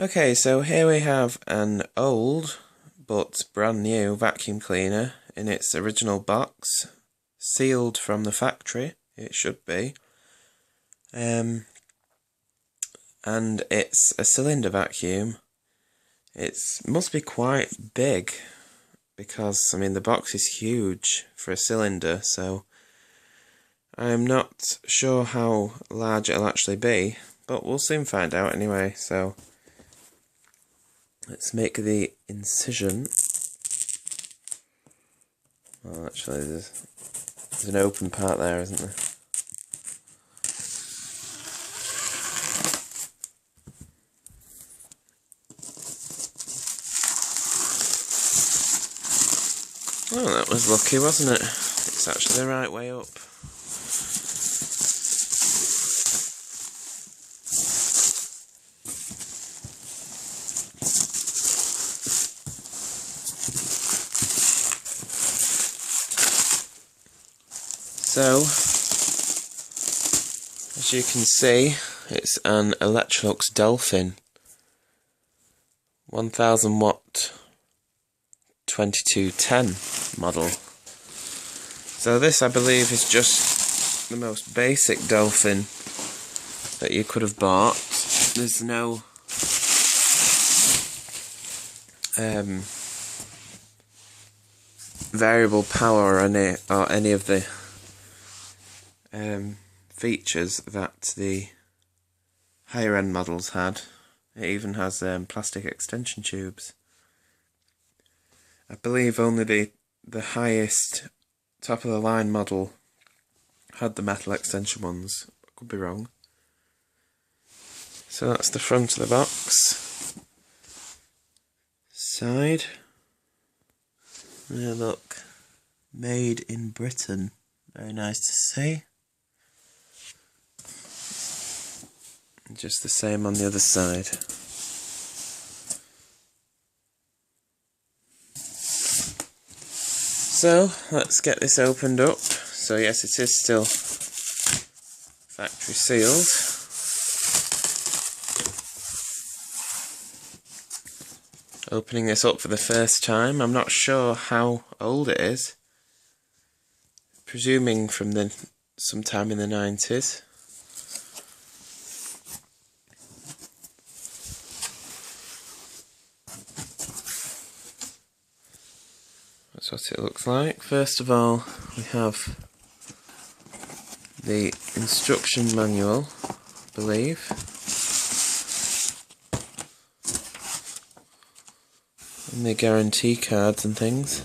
Okay, so here we have an old but brand new vacuum cleaner in its original box, sealed from the factory, it should be. And it's a cylinder vacuum. It must be quite big because, I mean, the box is huge for a cylinder, so I'm not sure how large it'll actually be, but we'll soon find out anyway, so let's make the incision. Well, actually, there's an open part there, isn't there? Oh, that was lucky, wasn't it? It's actually the right way up. So, as you can see, it's an Electrolux Dolphin 1000 watt 2210 model. So this, I believe, is just the most basic Dolphin that you could have bought. There's no variable power or any of the features that the higher end models had. It even has plastic extension tubes. I believe only the highest top of the line model had the metal extension ones. I could be wrong. So that's the front of the box. Side. Yeah, look. Made in Britain. Very nice to see. Just the same on the other side. So, let's get this opened up. So yes, it is still factory sealed. Opening this up for the first time. I'm not sure how old it is. Presuming from sometime in the 90s. That's what it looks like. First of all, we have the instruction manual, I believe. And the guarantee cards and things.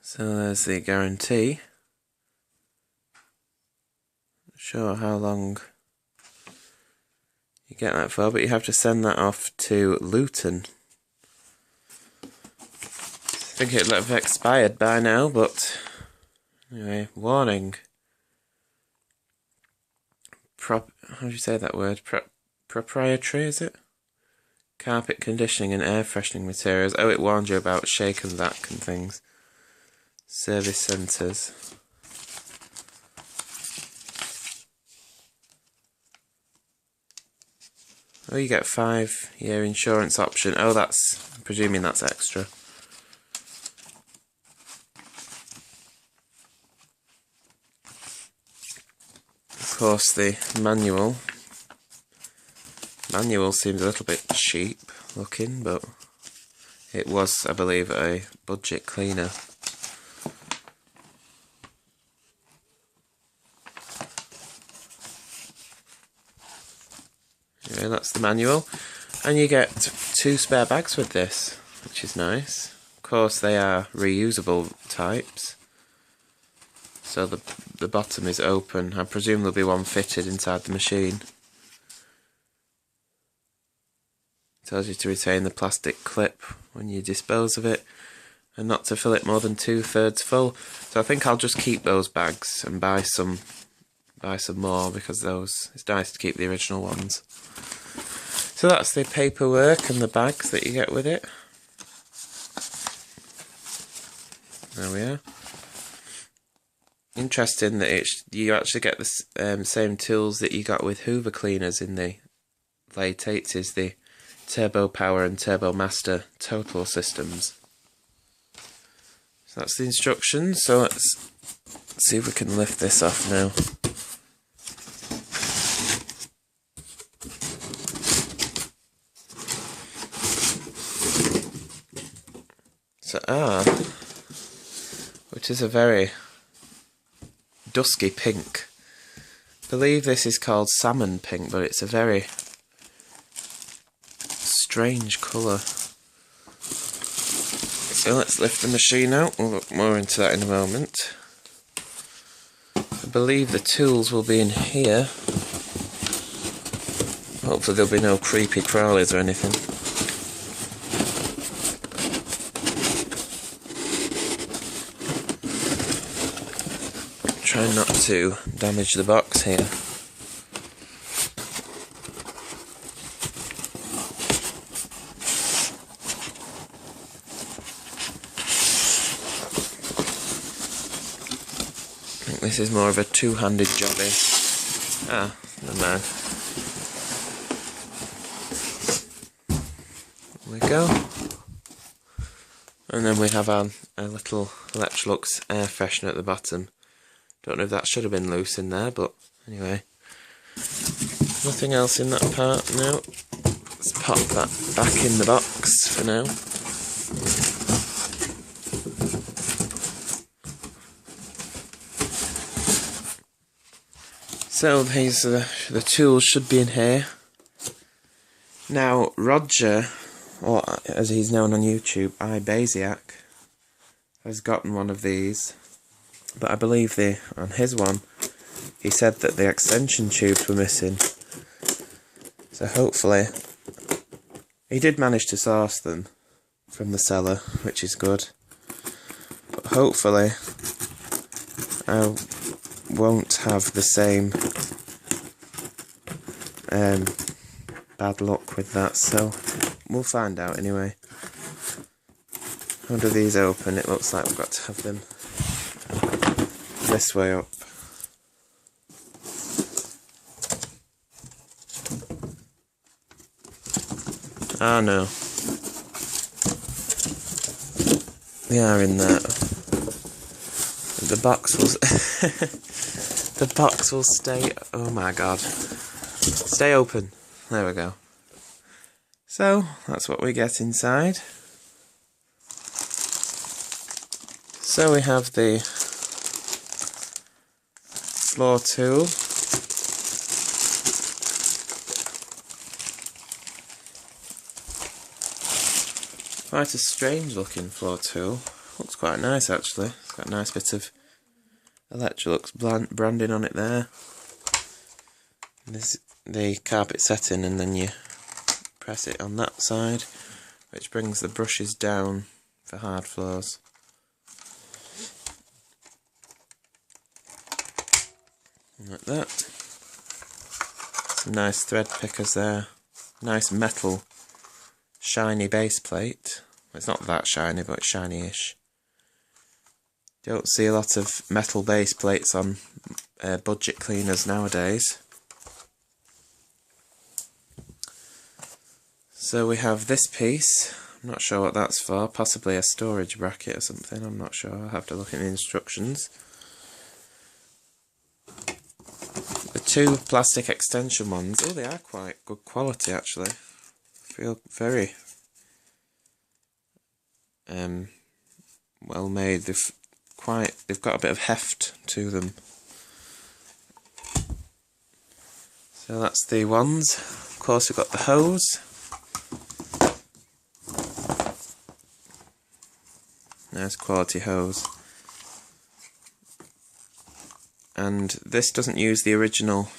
So there's the guarantee. Not sure how long you get that for, but you have to send that off to Luton. I think it'll have expired by now, but anyway, warning. How do you say that word? Proprietary, is it? Carpet conditioning and air freshening materials. Oh, it warned you about shake and vac and things. Service centres. Oh, you get 5-year insurance option. Oh, I'm presuming that's extra. Of course, the manual seems a little bit cheap looking, but it was, I believe, a budget cleaner. Yeah, that's the manual, and you get 2 spare bags with this, which is nice. Of course, they are reusable types, so the bottom is open. I presume there'll be one fitted inside the machine. It tells you to retain the plastic clip when you dispose of it, and not to fill it more than 2/3 full. So I think I'll just keep those bags and buy some more, because it's nice to keep the original ones. So that's the paperwork and the bags that you get with it. There we are. interesting that you actually get the same tools that you got with Hoover cleaners in the late 80s, the Turbo Power and Turbo Master Total systems. So that's the instructions, so let's see if we can lift this off now. So which is a very dusky pink. I believe this is called salmon pink, but it's a very strange colour. So let's lift the machine out, we'll look more into that in a moment. I believe the tools will be in here. Hopefully there'll be no creepy crawlies or anything. Try not to damage the box here. I think this is more of a two-handed jobby. Never mind. There we go. And then we have a little Electrolux air freshener at the bottom. Don't know if that should have been loose in there, but anyway. Nothing else in that part now. Let's pop that back in the box for now. So these the tools should be in here. Now Roger, or as he's known on YouTube, iBasiac, has gotten one of these. But I believe on his one, he said that the extension tubes were missing. So hopefully, he did manage to source them from the seller, which is good. But hopefully, I won't have the same bad luck with that. So we'll find out anyway. How do these open? It looks like we've got to have them this way up. Ah no. They are in there. The box will the box will stay, oh my god. Stay open. There we go. So that's what we get inside. So we have the floor tool, quite a strange looking floor tool. Looks quite nice actually. It's got a nice bit of Electrolux branding on it there. And this is the carpet setting, and then you press it on that side, which brings the brushes down for hard floors. Like that. Some nice thread pickers there. Nice metal, shiny base plate. It's not that shiny, but it's shiny-ish. Don't see a lot of metal base plates on budget cleaners nowadays. So we have this piece. I'm not sure what that's for. Possibly a storage bracket or something. I'm not sure. I'll have to look at the instructions. The two plastic extension ones, oh, they are quite good quality actually. Feel very well made. They've got a bit of heft to them. So that's the ones. Of course, we've got the hose. Nice quality hose. And this doesn't use the original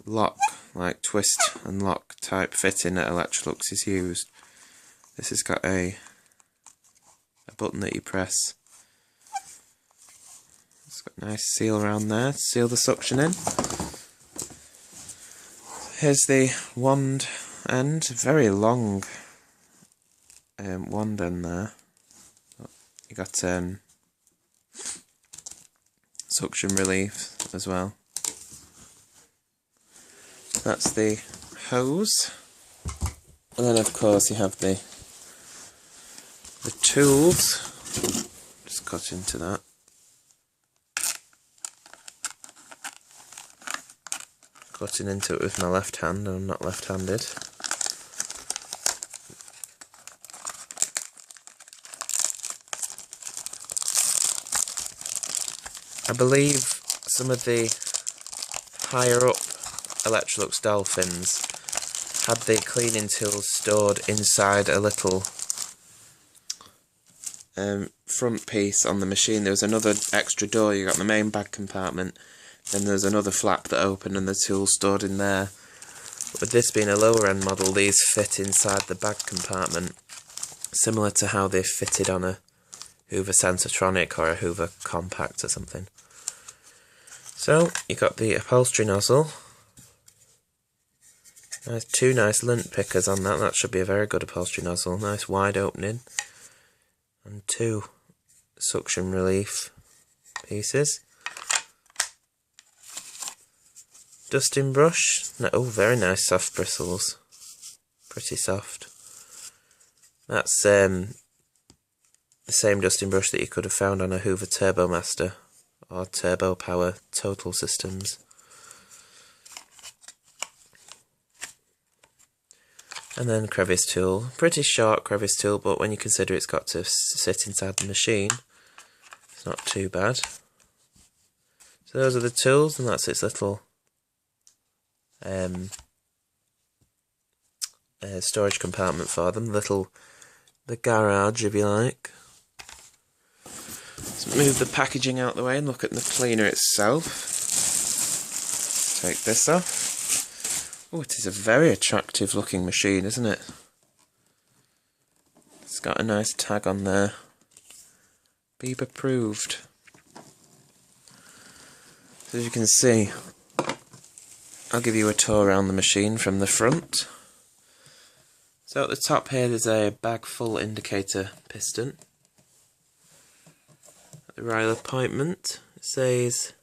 lock, like twist and lock type fitting that Electrolux is used. This has got a button that you press. It's got a nice seal around there to seal the suction in. Here's the wand end, very long wand end there. You got suction relief as well. That's the hose, and then of course you have the tools. Just cut into that. Cutting into it with my left hand, and I'm not left-handed. I believe some of the higher up Electrolux Dolphins had the cleaning tools stored inside a little front piece on the machine. There was another extra door. You got the main bag compartment, then there's another flap that opened and the tools stored in there. But with this being a lower end model, these fit inside the bag compartment, similar to how they fitted on a Hoover Sensatronic or a Hoover Compact or something. So you got the upholstery nozzle. Two nice lint pickers on that. That should be a very good upholstery nozzle. Nice wide opening. And two suction relief pieces. Dusting brush. Oh, very nice soft bristles. Pretty soft. That's the same dusting brush that you could have found on a Hoover Turbo Master or Turbo Power Total Systems. And then crevice tool. Pretty short crevice tool, but when you consider it's got to sit inside the machine, it's not too bad. So those are the tools, and that's its little storage compartment for them. The garage, if you like. Let's move the packaging out the way and look at the cleaner itself. Take this off. Oh, it is a very attractive looking machine, isn't it? It's got a nice tag on there. Beep approved. So as you can see, I'll give you a tour around the machine from the front. So at the top here there's a bag full indicator piston. At the rail appointment it says,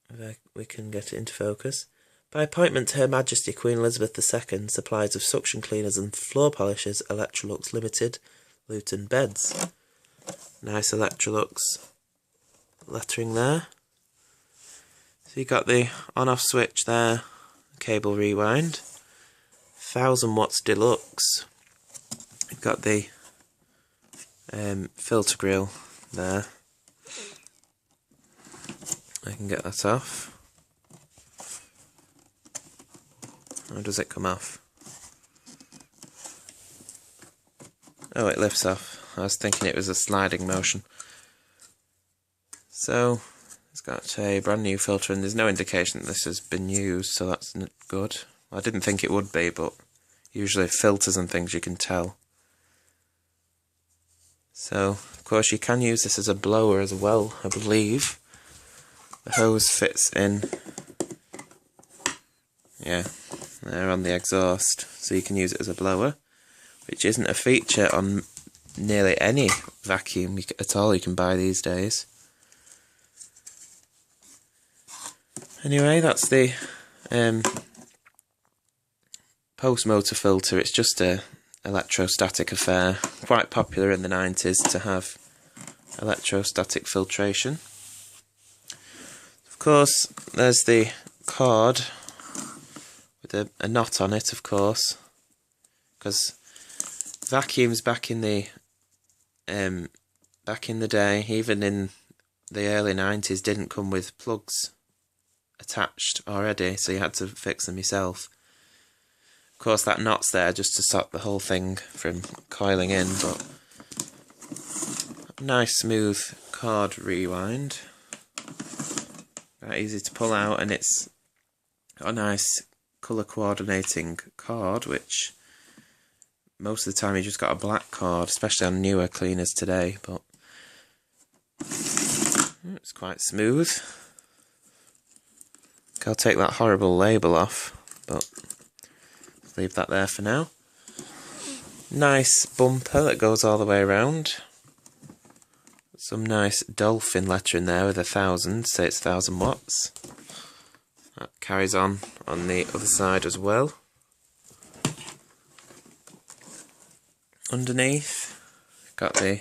if we can get it into focus, by appointment Her Majesty Queen Elizabeth II, supplies of suction cleaners and floor polishers, Electrolux Limited, Luton Beds. Nice Electrolux lettering there. So you got the on-off switch there, cable rewind, 1000 watts deluxe. You've got the filter grill there. I can get that off. How does it come off? Oh, it lifts off. I was thinking it was a sliding motion. So it's got a brand new filter, and there's no indication that this has been used, so that's good. I didn't think it would be, but usually filters and things you can tell. So, of course, you can use this as a blower as well, I believe. The hose fits in, yeah, there on the exhaust, so you can use it as a blower, which isn't a feature on nearly any vacuum at all you can buy these days. Anyway, that's the post motor filter. It's just a electrostatic affair, quite popular in the 90s to have electrostatic filtration. Of course, there's the cord with a knot on it, of course, because vacuums back in the day, even in the early 90s, didn't come with plugs attached already, so you had to fix them yourself. Of course, that knot's there just to stop the whole thing from coiling in, but nice smooth cord rewind. Quite easy to pull out, and it's got a nice colour coordinating cord, which most of the time you just got a black cord, especially on newer cleaners today, but it's quite smooth. I'll take that horrible label off, but leave that there for now. Nice bumper that goes all the way around. some nice Dolphin lettering there with 1000, say it's 1000 watts. That carries on the other side as well. Underneath, got the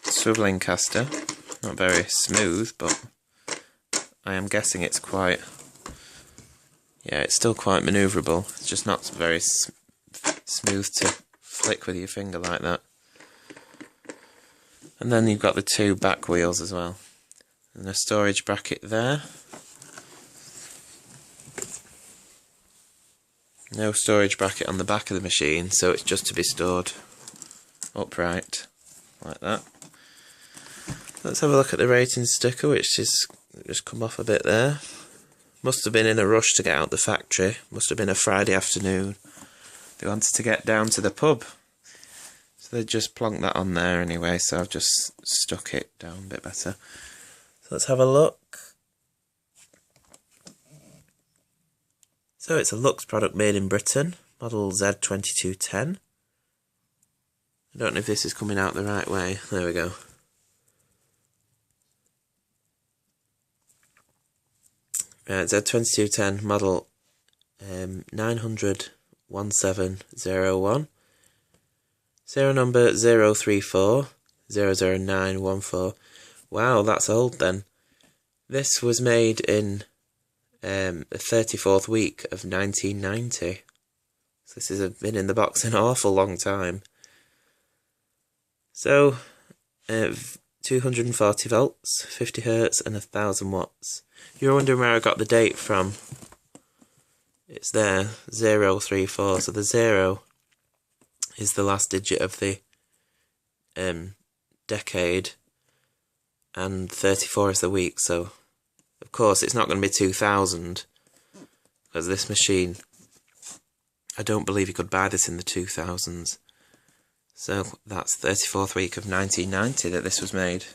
swiveling caster. Not very smooth, but I am guessing it's quite... yeah, it's still quite manoeuvrable. It's just not very smooth to flick with your finger like that. And then you've got the two back wheels as well. And a storage bracket there. No storage bracket on the back of the machine, so it's just to be stored upright, like that. Let's have a look at the rating sticker, which is just come off a bit there. Must have been in a rush to get out the factory. Must have been a Friday afternoon. They wanted to get down to the pub. So they just plonked that on there anyway, so I've just stuck it down a bit better. So let's have a look. So it's a Lux product made in Britain, model Z2210. I don't know if this is coming out the right way. There we go. Z2210 model 9001701. Serial number 034000914. Wow, that's old then. This was made in the 34th week of 1990. So this has been in the box an awful long time. So, 240 volts, 50 hertz and 1000 watts. You're wondering where I got the date from. It's there, 034, so the 0 is the last digit of the decade, and 34 is the week, so of course it's not going to be 2000, because this machine, I don't believe you could buy this in the 2000s. So that's 34th week of 1990 that this was made.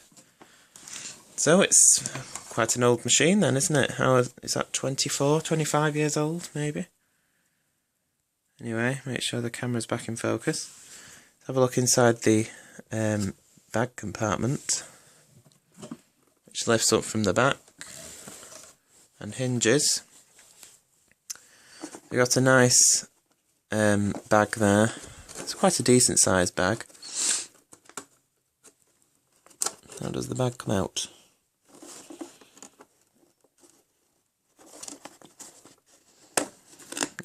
So it's quite an old machine then, isn't it? How is that, 24, 25 years old maybe? Anyway, make sure the camera's back in focus. Let's have a look inside the bag compartment, which lifts up from the back and hinges. We've got a nice bag there. It's quite a decent sized bag. How does the bag come out?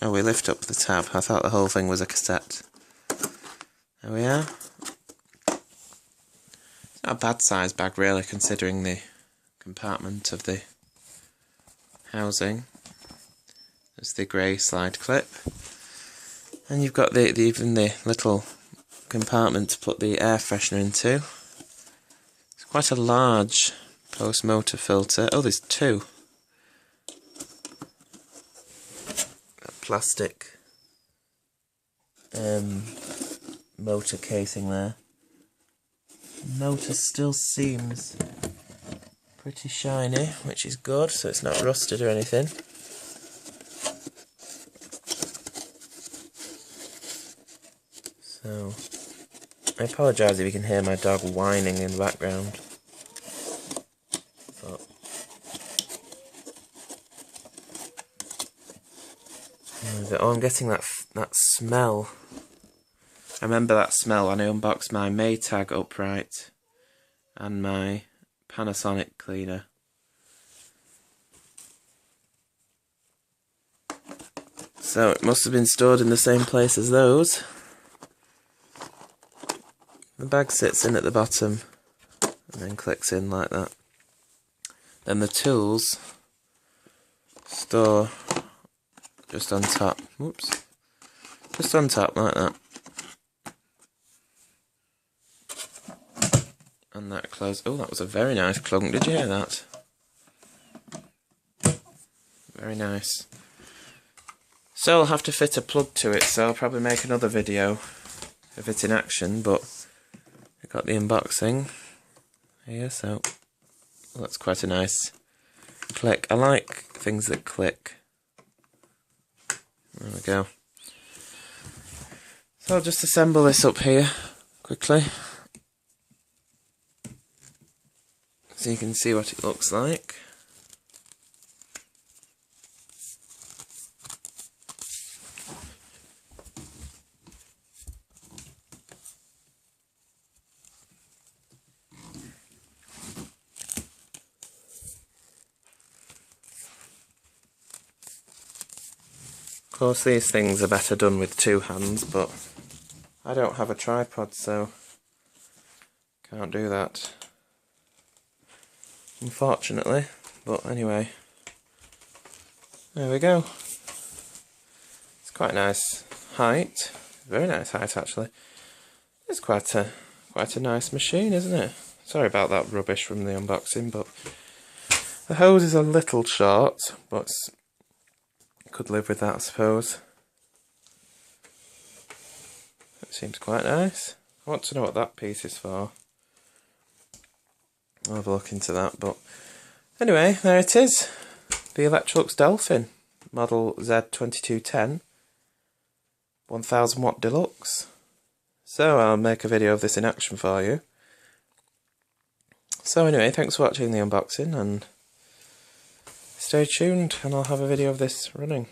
Oh, we lift up the tab. I thought the whole thing was a cassette. There we are. It's not a bad sized bag really, considering the compartment of the housing. There's the grey slide clip. And you've got even the little compartment to put the air freshener into. It's quite a large post-motor filter. Oh, there's two. That plastic motor casing there. The motor still seems pretty shiny, which is good, so it's not rusted or anything. So, I apologise if you can hear my dog whining in the background. But oh, I'm getting that smell. I remember that smell when I unboxed my Maytag upright and my Panasonic cleaner. So it must have been stored in the same place as those. The bag sits in at the bottom and then clicks in like that. Then the tools store just on top. Whoops. Just on top like that. And that close. Oh, that was a very nice clunk. Did you hear that? Very nice. So I'll have to fit a plug to it, so I'll probably make another video of it in action, but I got the unboxing here, so that's quite a nice click. I like things that click. There we go. So I'll just assemble this up here quickly so you can see what it looks like. Of course these things are better done with two hands, but I don't have a tripod, so can't do that, unfortunately. But anyway, there we go. It's quite a nice height, very nice height actually. It's quite a nice machine, isn't it? Sorry about that rubbish from the unboxing, but the hose is a little short, but could live with that, I suppose. It seems quite nice. I want to know what that piece is for. I'll have a look into that, but anyway, there it is. The Electrolux Dolphin, model Z2210, 1000 watt deluxe. So I'll make a video of this in action for you. So anyway, thanks for watching the unboxing, and stay tuned and I'll have a video of this running.